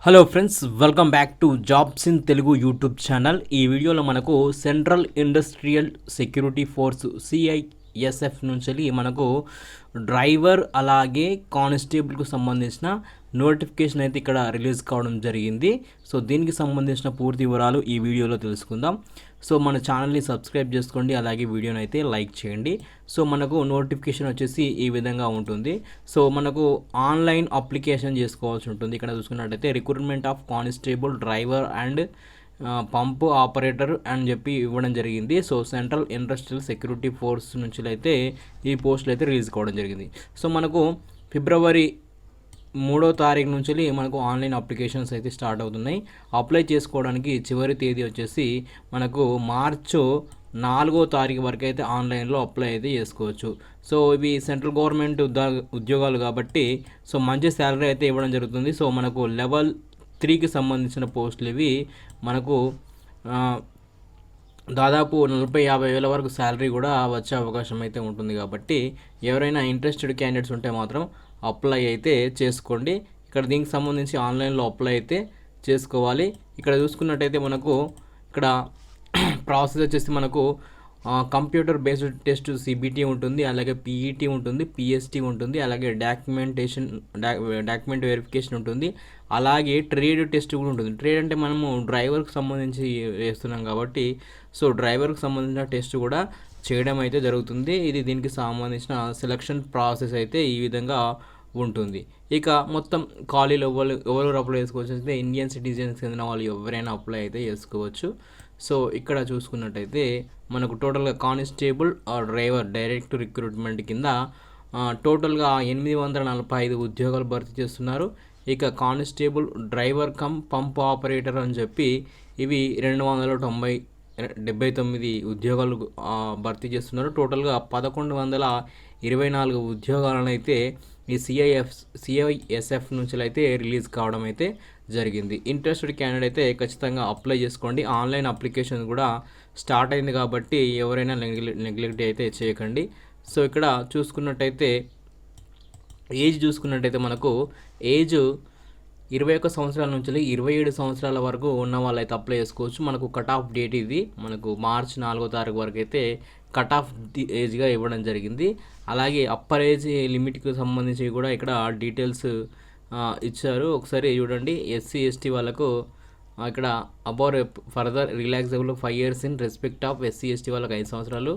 Hello friends, welcome back to jobs in Telugu YouTube channel. ఈ వీడియోలో మనకు central industrial security force CISF నుంచి మనకు డ్రైవర్ అలాగే కానిస్టేబుల్కు సంబంధించిన నోటిఫికేషన్ అయితే ఇక్కడ రిలీజ్ కావడం జరిగింది. సో దీనికి సంబంధించిన పూర్తి వివరాలు ఈ వీడియోలో తెలుసుకుందాం. సో మన ఛానల్ని సబ్స్క్రైబ్ చేసుకోండి, అలాగే వీడియోని అయితే లైక్ చేయండి. సో మనకు నోటిఫికేషన్ వచ్చేసి ఈ విధంగా ఉంటుంది. సో మనకు ఆన్లైన్ అప్లికేషన్ చేసుకోవాల్సి ఉంటుంది. ఇక్కడ చూసుకున్నట్టయితే recruitment of constable, driver and pump operator అని చెప్పి ఇవ్వడం జరిగింది. So central industrial security force నుంచి అయితే ఈ పోస్టులు అయితే రిలీజ్ కావడం జరిగింది. సో మనకు ఫిబ్రవరి 3వ తారీఖు నుంచి మనకు ఆన్లైన్ అప్లికేషన్స్ అయితే స్టార్ట్ అవుతున్నాయి. అప్లై చేసుకోవడానికి చివరి తేదీ వచ్చేసి మనకు మార్చు 4వ తారీఖు వరకు అయితే ఆన్లైన్లో అప్లై అయితే చేసుకోవచ్చు. సో ఇవి సెంట్రల్ గవర్నమెంట్ ఉద్యోగాలు కాబట్టి సో మంచి శాలరీ అయితే ఇవ్వడం జరుగుతుంది. సో మనకు లెవెల్ 3కి సంబంధించిన పోస్టులు ఇవి మనకు దాదాపు 40-50 వేల వరకు శాలరీ కూడా వచ్చే అవకాశం అయితే ఉంటుంది. కాబట్టి ఎవరైనా ఇంట్రెస్టెడ్ క్యాండిడేట్స్ ఉంటే మాత్రం అప్లై అయితే చేసుకోండి. ఇక్కడ దీనికి సంబంధించి ఆన్లైన్లో అప్లై అయితే చేసుకోవాలి. ఇక్కడ చూసుకున్నట్టయితే మనకు ఇక్కడ ప్రాసెస్ వచ్చేసి మనకు కంప్యూటర్ బేస్డ్ టెస్ట్ సిబిటీ ఉంటుంది, అలాగే పీఈటీ ఉంటుంది, పిఎస్టీ ఉంటుంది, అలాగే డాక్యుమెంట్ వెరిఫికేషన్ ఉంటుంది, అలాగే ట్రేడ్ టెస్ట్ కూడా ఉంటుంది. ట్రేడ్ అంటే మనము డ్రైవర్కి సంబంధించి వేస్తున్నాం కాబట్టి సో డ్రైవర్కి సంబంధించిన టెస్ట్ కూడా చేయడం అయితే జరుగుతుంది. ఇది దీనికి సంబంధించిన సెలక్షన్ ప్రాసెస్ అయితే ఈ విధంగా ఉంటుంది. ఇక మొత్తం ఖాళీలు ఎవరు అప్లై చేసుకోవచ్చు అంటే ఇండియన్ సిటిజన్స్ చెందిన వాళ్ళు ఎవరైనా అప్లై అయితే చేసుకోవచ్చు. సో ఇక్కడ చూసుకున్నట్టయితే మనకు టోటల్గా కానిస్టేబుల్ డ్రైవర్ డైరెక్ట్ రిక్రూట్మెంట్ కింద టోటల్గా 845 ఉద్యోగాలు భర్తీ చేస్తున్నారు. ఇక constable driver cum pump operator అని చెప్పి ఇవి 279 ఉద్యోగాలు భర్తీ చేస్తున్నారు. టోటల్గా 1124 ఉద్యోగాలను అయితే ఈ సిఐఎస్ఎఫ్ నుంచి అయితే రిలీజ్ కావడం అయితే జరిగింది. ఇంట్రెస్టెడ్ క్యాండిడేట్ అయితే ఖచ్చితంగా అప్లై చేసుకోండి. ఆన్లైన్ అప్లికేషన్ కూడా స్టార్ట్ అయింది కాబట్టి ఎవరైనా నెగ్లెక్ట్ అయితే చేయకండి. సో ఇక్కడ చూసుకున్నట్టయితే చూసుకున్నట్టయితే మనకు ఏజ్ 21 సంవత్సరాల నుంచి 27 సంవత్సరాల వరకు ఉన్న వాళ్ళైతే అప్లై చేసుకోవచ్చు. మనకు కట్ ఆఫ్ డేట్ ఇది మనకు మార్చి 4వ తారీఖు వరకు అయితే కట్ ఆఫ్ ఏజ్గా ఇవ్వడం జరిగింది. అలాగే అప్పర్ ఏజ్ లిమిట్కి సంబంధించి కూడా ఇక్కడ డీటెయిల్స్ ఇచ్చారు. ఒకసారి చూడండి. ఎస్సీ ఎస్టీ వాళ్ళకు ఇక్కడ about further relaxable 5 years in respect of SC ST వాళ్ళకి 5 సంవత్సరాలు,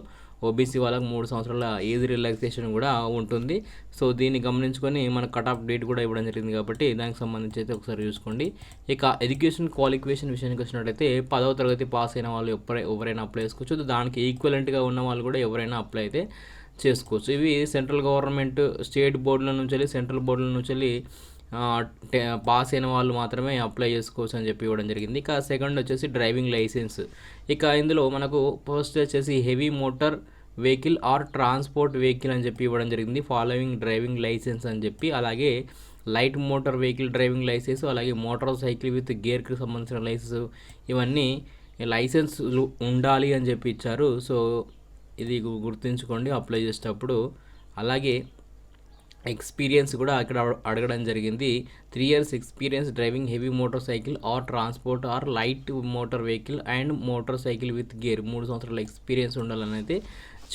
ఓబీసీ వాళ్ళకి 3 సంవత్సరాల ఏజ్ రిలాక్సేషన్ కూడా ఉంటుంది. సో దీన్ని గమనించుకొని మన కట్ ఆఫ్ డేట్ కూడా ఇవ్వడం జరిగింది కాబట్టి దానికి సంబంధించి అయితే ఒకసారి చూసుకోండి. ఇక ఎడ్యుకేషన్ క్వాలిఫికేషన్ విషయానికి వచ్చినట్టయితే 10వ తరగతి పాస్ అయిన వాళ్ళు ఎవరైనా అప్లై చేసుకోవచ్చు. దానికి ఈక్వలెంట్గా ఉన్న వాళ్ళు కూడా ఎవరైనా అప్లై అయితే చేసుకోవచ్చు. ఇవి సెంట్రల్ గవర్నమెంట్ స్టేట్ బోర్డుల నుంచి సెంట్రల్ బోర్డుల నుంచి పాస్ అయిన వాళ్ళు మాత్రమే అప్లై చేసుకోవచ్చు అని చెప్పి ఇవ్వడం జరిగింది. ఇక సెకండ్ వచ్చేసి డ్రైవింగ్ లైసెన్స్. ఇక ఇందులో మనకు ఫస్ట్ వచ్చేసి heavy motor vehicle or transport vehicle అని చెప్పి ఇవ్వడం జరిగింది. ఫాలోయింగ్ డ్రైవింగ్ లైసెన్స్ అని చెప్పి, అలాగే light motor vehicle driving licence, అలాగే మోటార్ సైకిల్ విత్ గేర్కి సంబంధించిన లైసెన్స్, ఇవన్నీ లైసెన్స్ ఉండాలి అని చెప్పి ఇచ్చారు. సో ఇది గుర్తుంచుకోండి అప్లై చేసేటప్పుడు. అలాగే ఎక్స్పీరియన్స్ కూడా ఇక్కడ అడగడం జరిగింది. 3 years experience driving heavy motor cycle or transport or light motor vehicle and motor cycle with gear, 3 సంవత్సరాల ఎక్స్పీరియన్స్ ఉండాలని అయితే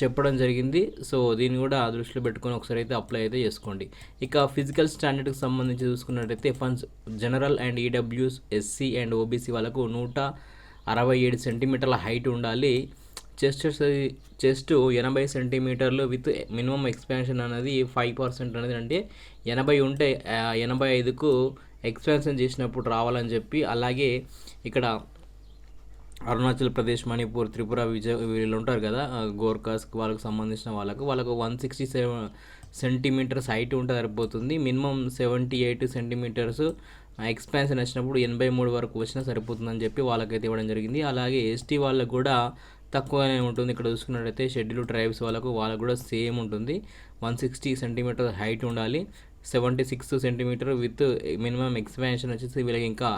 చెప్పడం జరిగింది. సో దీన్ని కూడా దృష్టిలో పెట్టుకొని ఒకసారి అయితే అప్లై అయితే చేసుకోండి. ఇక ఫిజికల్ స్టాండర్డ్కి సంబంధించి చూసుకున్నట్టయితే funds general and EWS, SC and OBC వాళ్ళకు 167 సెంటీమీటర్ల హైట్ ఉండాలి. చెస్ట్ 80 సెంటీమీటర్లు విత్ మినిమం ఎక్స్పాన్షన్ అనేది 5% అనేది, అంటే 80 ఉంటే 85కు ఎక్స్పాన్షన్ చేసినప్పుడు రావాలని చెప్పి, అలాగే ఇక్కడ అరుణాచల్ ప్రదేశ్, మణిపూర్, త్రిపుర, వీళ్ళు ఉంటారు కదా గోర్ఖాస్, వాళ్ళకు సంబంధించిన వాళ్ళకు 167 సెంటీమీటర్స్ హైట్ ఉంటే సరిపోతుంది. మినిమం 78 సెంటీమీటర్స్ ఎక్స్పాన్షన్ వచ్చినప్పుడు 83 వరకు వచ్చినా సరిపోతుందని చెప్పి వాళ్ళకైతే ఇవ్వడం జరిగింది. అలాగే ఎస్టీ వాళ్ళకు కూడా తక్కువనే ఉంటుంది. ఇక్కడ చూసుకున్నట్టయితే షెడ్యూల్ ట్రైబ్స్ వాళ్ళకు కూడా సేమ్ ఉంటుంది. 160 సెంటీమీటర్ హైట్ ఉండాలి, 76 సెంటీమీటర్ విత్ మినిమం ఎక్స్పాన్షన్ వచ్చేసి వీళ్ళకి ఇంకా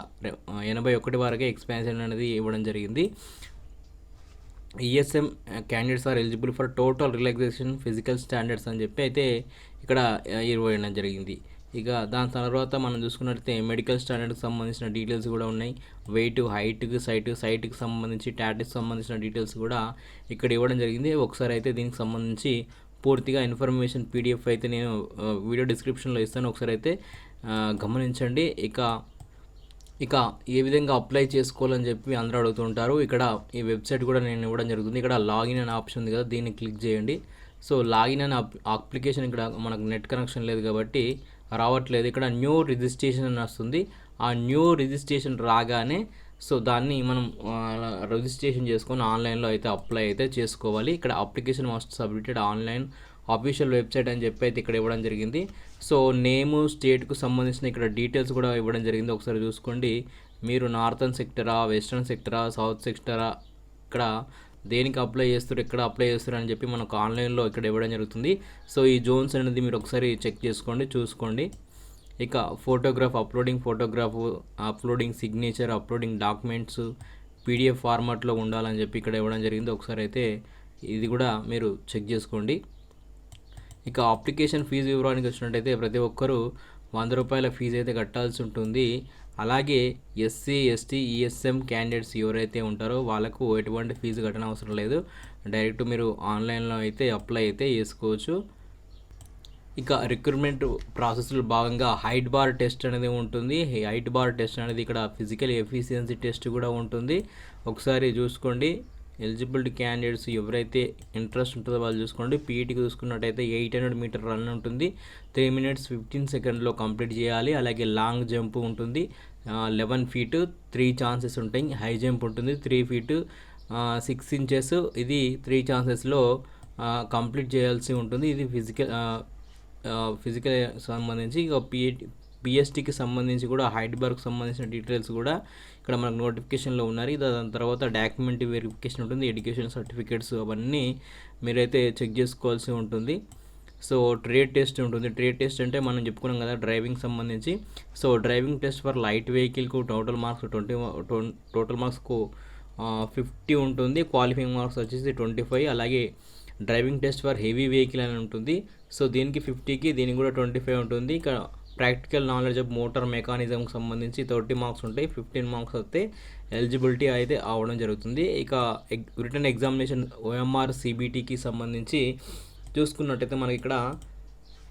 81 వరకే ఎక్స్పాన్షన్ అనేది ఇవ్వడం జరిగింది. ESM candidates are eligible for total relaxation physical standards అని చెప్పి అయితే ఇక్కడ ఇవ్వడం జరిగింది. ఇక దాని తర్వాత మనం చూసుకున్నట్లయితే మెడికల్ స్టాండర్డ్కి సంబంధించిన డీటెయిల్స్ కూడా ఉన్నాయి. వెయిట్, హైట్కి, సైట్కి సంబంధించి, టాటెస్కి సంబంధించిన డీటెయిల్స్ కూడా ఇక్కడ ఇవ్వడం జరిగింది. ఒకసారి అయితే దీనికి సంబంధించి పూర్తిగా ఇన్ఫర్మేషన్ పీడిఎఫ్ అయితే నేను వీడియో డిస్క్రిప్షన్లో ఇస్తాను, ఒకసారి అయితే గమనించండి. ఇక ఏ విధంగా అప్లై చేసుకోవాలని చెప్పి అందరూ అడుగుతుంటారు. ఇక్కడ ఈ వెబ్సైట్ కూడా నేను ఇవ్వడం జరుగుతుంది. ఇక్కడ లాగిన్ అనే ఆప్షన్ ఉంది కదా, దీన్ని క్లిక్ చేయండి. సో లాగిన్ అనే అప్లికేషన్ ఇక్కడ మనకు నెట్ కనెక్షన్ లేదు కాబట్టి రావట్లేదు. ఇక్కడ న్యూ రిజిస్ట్రేషన్ అని వస్తుంది. ఆ న్యూ రిజిస్ట్రేషన్ రాగానే సో దాన్ని మనం రిజిస్ట్రేషన్ చేసుకొని ఆన్లైన్లో అయితే అప్లై అయితే చేసుకోవాలి. ఇక్కడ application must submitted online official website అని చెప్పి అయితే ఇక్కడ ఇవ్వడం జరిగింది. సో నేము, స్టేట్కు సంబంధించిన ఇక్కడ డీటెయిల్స్ కూడా ఇవ్వడం జరిగింది. ఒకసారి చూసుకోండి. మీరు నార్థన్ సెక్టరా, వెస్ట్రన్ సెక్టరా, సౌత్ సెక్టరా, ఇక్కడ దేనికి అప్లై చేస్తారు, ఎక్కడ అప్లై చేస్తారు అని చెప్పి మనకు ఆన్లైన్లో ఇక్కడ ఇవ్వడం జరుగుతుంది. సో ఈ జోన్స్ అనేది మీరు ఒకసారి చెక్ చేసుకోండి, చూసుకోండి. ఇక photograph uploading signature, uploading documents PDF ఫార్మాట్లో ఉండాలని చెప్పి ఇక్కడ ఇవ్వడం జరిగింది. ఒకసారి అయితే ఇది కూడా మీరు చెక్ చేసుకోండి. ఇక అప్లికేషన్ ఫీజు వివరానికి వచ్చినట్టయితే ప్రతి ఒక్కరూ ₹100 ఫీజు అయితే కట్టాల్సి ఉంటుంది. అలాగే ఎస్సీ, ఎస్టీ, ఈఎస్ఎం క్యాండిడేట్స్ ఎవరైతే ఉంటారో వాళ్ళకు ఎటువంటి ఫీజు కట్టనవసరం అవసరం లేదు. డైరెక్ట్ మీరు ఆన్లైన్లో అయితే అప్లై అయితే చేసుకోవచ్చు. ఇక రిక్రూట్మెంట్ ప్రాసెస్లో భాగంగా హైట్ బార్ టెస్ట్ అనేది ఉంటుంది. హైట్ బార్ టెస్ట్ అనేది ఇక్కడ ఫిజికల్ ఎఫిషియన్సీ టెస్ట్ కూడా ఉంటుంది. ఒకసారి చూసుకోండి. ఎలిజిబిలిటీ క్యాండిడేట్స్ ఎవరైతే ఇంట్రెస్ట్ ఉంటుందో వాళ్ళు చూసుకోండి. పీఈటీకి చూసుకున్నట్టయితే 800 మీటర్ రన్ ఉంటుంది. 3 minutes 15 seconds కంప్లీట్ చేయాలి. అలాగే లాంగ్ జంప్ ఉంటుంది. 11 feet 3 chances ఉంటాయి. హై జంప్ ఉంటుంది 3 feet 6 inches. ఇది 3 chancesలో కంప్లీట్ చేయాల్సి ఉంటుంది. ఇది ఫిజికల్ సంబంధించి. ఇక పిఎస్టీకి సంబంధించి కూడా హైట్ బార్కి సంబంధించిన డీటెయిల్స్ కూడా ఇక్కడ మనకు నోటిఫికేషన్లో ఉన్నాయి. దాని తర్వాత డాక్యుమెంట్ వెరిఫికేషన్ ఉంటుంది, ఎడ్యుకేషన్ సర్టిఫికేట్స్ అవన్నీ మీరైతే చెక్ చేసుకోవాల్సి ఉంటుంది. సో ట్రేడ్ టెస్ట్ ఉంటుంది. ట్రేడ్ టెస్ట్ అంటే మనం చెప్పుకున్నాం కదా డ్రైవింగ్ సంబంధించి. So driving test for light వెహికల్కు టోటల్ మార్క్స్కు 50 ఉంటుంది. క్వాలిఫైయింగ్ మార్క్స్ వచ్చేసి 25. అలాగే driving test for heavy vehicle అని ఉంటుంది. సో దీనికి 50కి, దీనికి కూడా 25 ఉంటుంది. ఇక ప్రాక్టికల్ నాలెడ్జ్ ఆఫ్ మోటార్ మెకానిజంకి సంబంధించి 30 మార్క్స్ ఉంటాయి. 15 మార్క్స్ వస్తే ఎలిజిబిలిటీ అయితే అవ్వడం జరుగుతుంది. ఇక రిటర్న్ ఎగ్జామినేషన్ OMR CBTకి సంబంధించి చూసుకున్నట్టయితే మనకి ఇక్కడ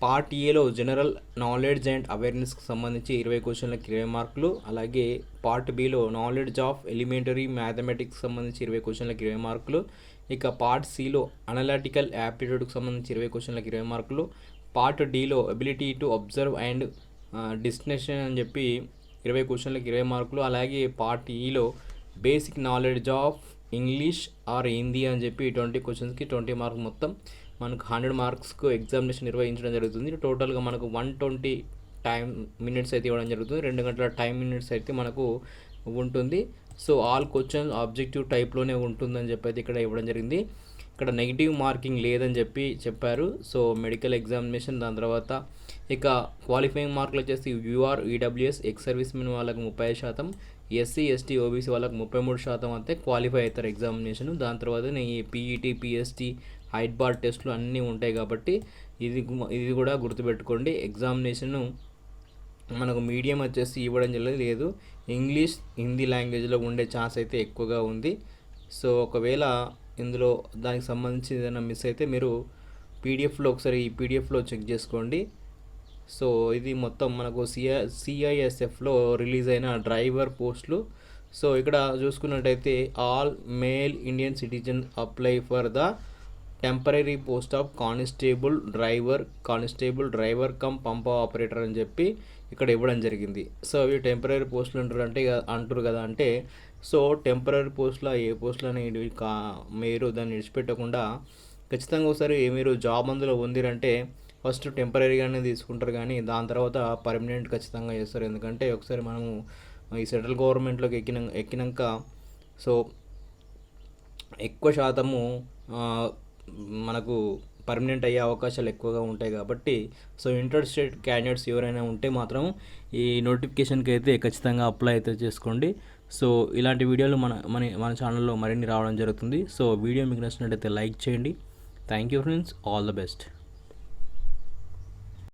పార్ట్ ఏలో జనరల్ నాలెడ్జ్ అండ్ అవేర్నెస్కి సంబంధించి 20 క్వశ్చన్లకు 20 మార్కులు. అలాగే part below knowledge of elementary mathematics సంబంధించి 20 క్వశ్చన్లకు 20 మార్కులు. ఇక పార్ట్ సిలో అనలిటికల్ యాప్టిట్యూడ్కి సంబంధించి 20 క్వశ్చన్లకు 20 మార్కులు. పార్ట్ డిలో ability to observe and destination అని చెప్పి 20 క్వశ్చన్లకు 20 మార్కులు. అలాగే పార్ట్ ఈలో basic knowledge of English or Hindi అని చెప్పి 20 క్వశ్చన్స్కి 20 మార్క్స్. మొత్తం మనకు 100 మార్క్స్కు ఎగ్జామినేషన్ నిర్వహించడం జరుగుతుంది. టోటల్గా మనకు 120 minutes అయితే ఇవ్వడం జరుగుతుంది. 2 గంటల minutes అయితే మనకు ఉంటుంది. సో ఆల్ క్వశ్చన్ ఆబ్జెక్టివ్ టైప్లోనే ఉంటుందని చెప్పి అయితే ఇక్కడ ఇవ్వడం జరిగింది. ఇక్కడ నెగిటివ్ మార్కింగ్ లేదని చెప్పారు. So medical examination. దాని తర్వాత ఇక క్వాలిఫైయింగ్ మార్కులు వచ్చేసి UR, EWS, ex service men వాళ్ళకు 30%, SC, ST, OBC వాళ్ళకు 33% అయితే క్వాలిఫై అవుతారు ఎగ్జామినేషన్. దాని తర్వాత ఈ PET, PST, హైట్ బార్ టెస్ట్లు అన్నీ ఉంటాయి కాబట్టి ఇది కూడా గుర్తుపెట్టుకోండి. ఎగ్జామినేషను మనకు మీడియం వచ్చేసి ఇవ్వడం లేదు. ఇంగ్లీష్, హిందీ లాంగ్వేజ్లో ఉండే ఛాన్స్ అయితే ఎక్కువగా ఉంది. సో ఒకవేళ ఇందులో దానికి సంబంధించి ఏదైనా మిస్ అయితే మీరు పీడిఎఫ్లో ఒకసారి ఈ పీడిఎఫ్లో చెక్ చేసుకోండి. సో ఇది మొత్తం మనకు CISFలో రిలీజ్ అయిన డ్రైవర్ పోస్టులు. సో ఇక్కడ చూసుకున్నట్టయితే all male Indian citizen apply for the temporary post of constable driver cum pump operator అని చెప్పి ఇక్కడ ఇవ్వడం జరిగింది. సో ఇవి టెంపరీ పోస్టులు అంటారు కదా అంటే సో టెంపరీ పోస్టులో ఏ పోస్టులు అనేవి మీరు దాన్ని విడిచిపెట్టకుండా ఖచ్చితంగా ఒకసారి మీరు జాబ్ అందులో ఉందిరంటే ఫస్ట్ టెంపరీగానే తీసుకుంటారు, కానీ దాని తర్వాత పర్మనెంట్ ఖచ్చితంగా చేస్తారు. ఎందుకంటే ఒకసారి మనము ఈ సెంట్రల్ గవర్నమెంట్లోకి ఎక్కినాక సో ఎక్కువ శాతము మనకు పర్మనెంట్ అయ్యే అవకాశాలు ఎక్కువగా ఉంటాయి కాబట్టి సో ఇంట్రెస్టెడ్ క్యాండిడేట్స్ ఎవరైనా ఉంటే మాత్రం ఈ నోటిఫికేషన్కి అయితే ఖచ్చితంగా అప్లై అయితే చేసుకోండి. సో ఇలాంటి వీడియోలు మన ఛానల్లో మరిన్ని రావడం జరుగుతుంది. సో వీడియో మీకు నచ్చినట్టయితే లైక్ చేయండి. Thank you friends, all the best.